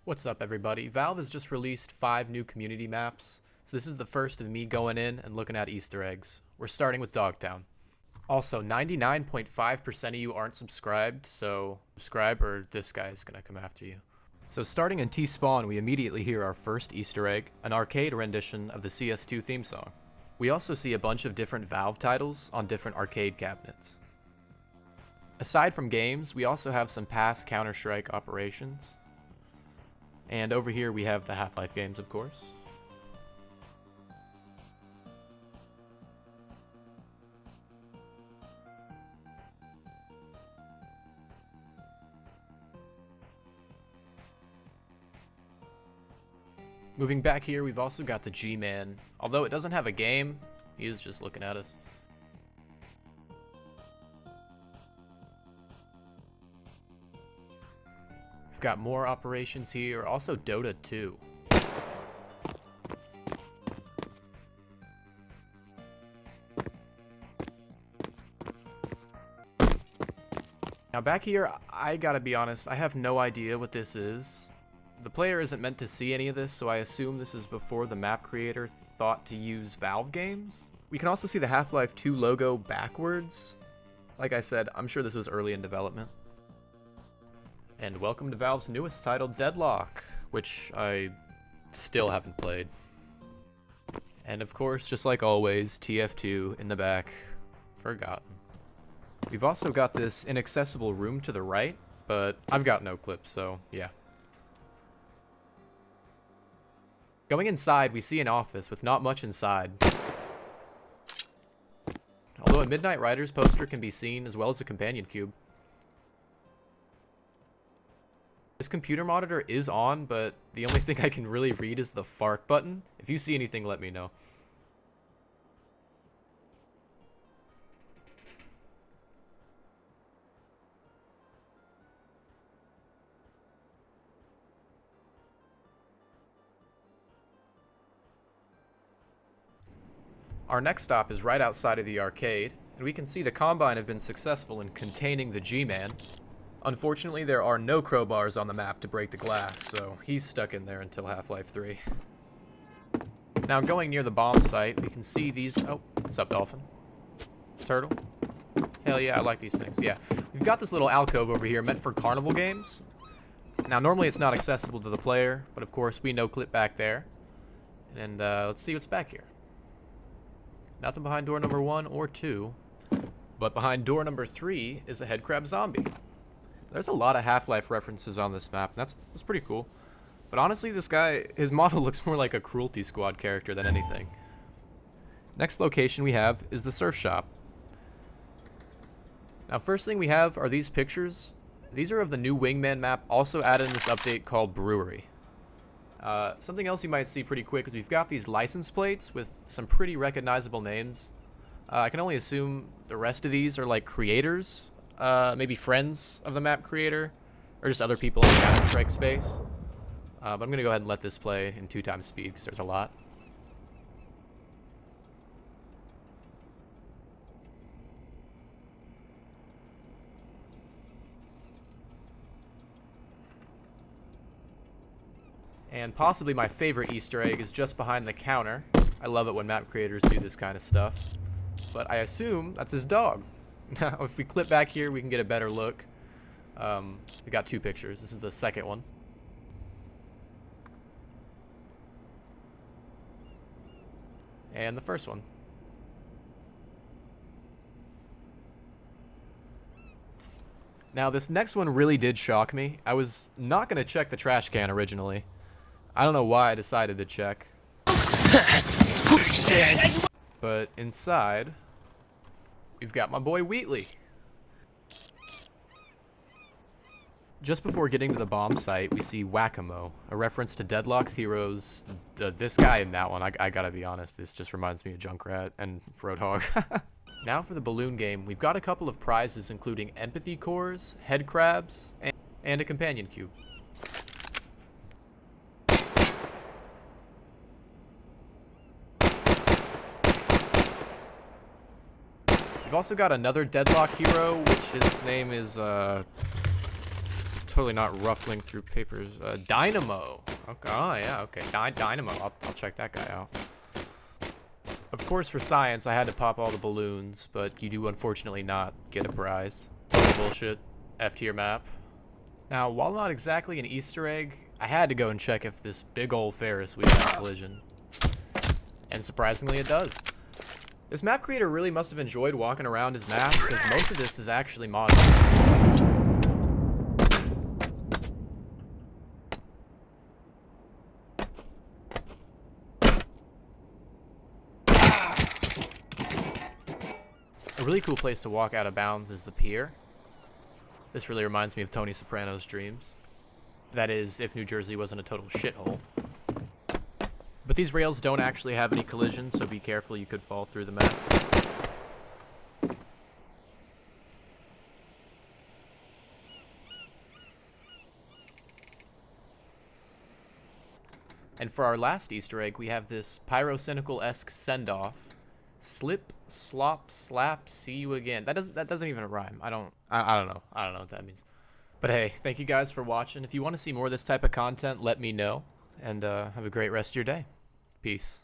What's up, everybody? Valve has just released 5 new community maps, so this is the first of me going in and looking at Easter eggs. We're starting with Dogtown. Also, 99.5% of you aren't subscribed, so subscribe or this guy's gonna come after you. So starting in T-Spawn, we immediately hear our first Easter egg, an arcade rendition of the Cs2 theme song. We also see a bunch of different Valve titles on different arcade cabinets. Aside from games, we also have some past Counter-Strike operations. And over here we have the Half-Life games, of course. Moving back here, we've also got the Gman. Although it doesn't have a game, he is just looking at us. We've got more operations here, also Dota 2. Now back here, I gotta be honest, I have no idea what this is. The player isn't meant to see any of this, so I assume this is before the map creator thought to use Valve games. We can also see the Half-Life 2 logo backwards. Like I said, I'm sure this was early in development. And welcome to Valve's newest title, Deadlock, which I still haven't played. And of course, just like always, TF2 in the back, forgotten. We've also got this inaccessible room to the right, but I've got no clips, so yeah. Going inside, we see an office with not much inside. Although a Midnight Riders poster can be seen, as well as a companion cube. This computer monitor is on, but the only thing I can really read is the fart button. If you see anything, let me know. Our next stop is right outside of the arcade, and we can see the Combine have been successful in containing the Gman. Unfortunately, there are no crowbars on the map to break the glass, so he's stuck in there until Half-Life 3. Now, going near the bomb site, we can see these... Oh, what's up, Dolphin? Turtle? Hell yeah, I like these things, yeah. We've got this little alcove over here meant for carnival games. Now, normally it's not accessible to the player, but of course, we no-clip back there. And let's see what's back here. Nothing behind door number 1 or 2, but behind door number 3 is a headcrab zombie. There's a lot of Half-Life references on this map, and that's pretty cool. But honestly, this guy, his model looks more like a Cruelty Squad character than anything. Next location we have is the surf shop. Now, first thing we have are these pictures. These are of the new Wingman map, also added in this update called Brewery. Something else you might see pretty quick is we've got these license plates with some pretty recognizable names. I can only assume the rest of these are like creators, maybe friends of the map creator, or just other people in the Counter-Strike space. But I'm going to go ahead and let this play in 2x speed because there's a lot. And possibly my favorite Easter egg is just behind the counter. I love it when map creators do this kind of stuff. But I assume that's his dog. Now, if we clip back here, we can get a better look. We got 2 pictures. This is the second one. And the first one. Now, this next one really did shock me. I was not going to check the trash can originally. I don't know why I decided to check. But inside, we've got my boy Wheatley. Just before getting to the bomb site, we see Whack-A-Mo, a reference to Deadlock's heroes. This guy in that one, I gotta be honest, this just reminds me of Junkrat and Roadhog. Now for the balloon game, we've got a couple of prizes including empathy cores, head crabs, and a companion cube. We've also got another Deadlock hero, which his name is totally not ruffling through papers. Dynamo. Okay. Oh, yeah, okay. Dynamo. I'll check that guy out. Of course, for science, I had to pop all the balloons, but you do unfortunately not get a prize. Total bullshit. F tier map. Now, while not exactly an Easter egg, I had to go and check if this big old Ferris wheel had a collision. And surprisingly, it does. This map creator really must have enjoyed walking around his map, because most of this is actually modded. A really cool place to walk out of bounds is the pier. This really reminds me of Tony Soprano's dreams. That is, if New Jersey wasn't a total shithole. But these rails don't actually have any collisions, so be careful, you could fall through the map. And for our last Easter egg, we have this pyrocynical-esque send-off. Slip, slop, slap, see you again. That doesn't even rhyme. I don't know. I don't know what that means. But hey, thank you guys for watching. If you want to see more of this type of content, let me know. And have a great rest of your day. Peace.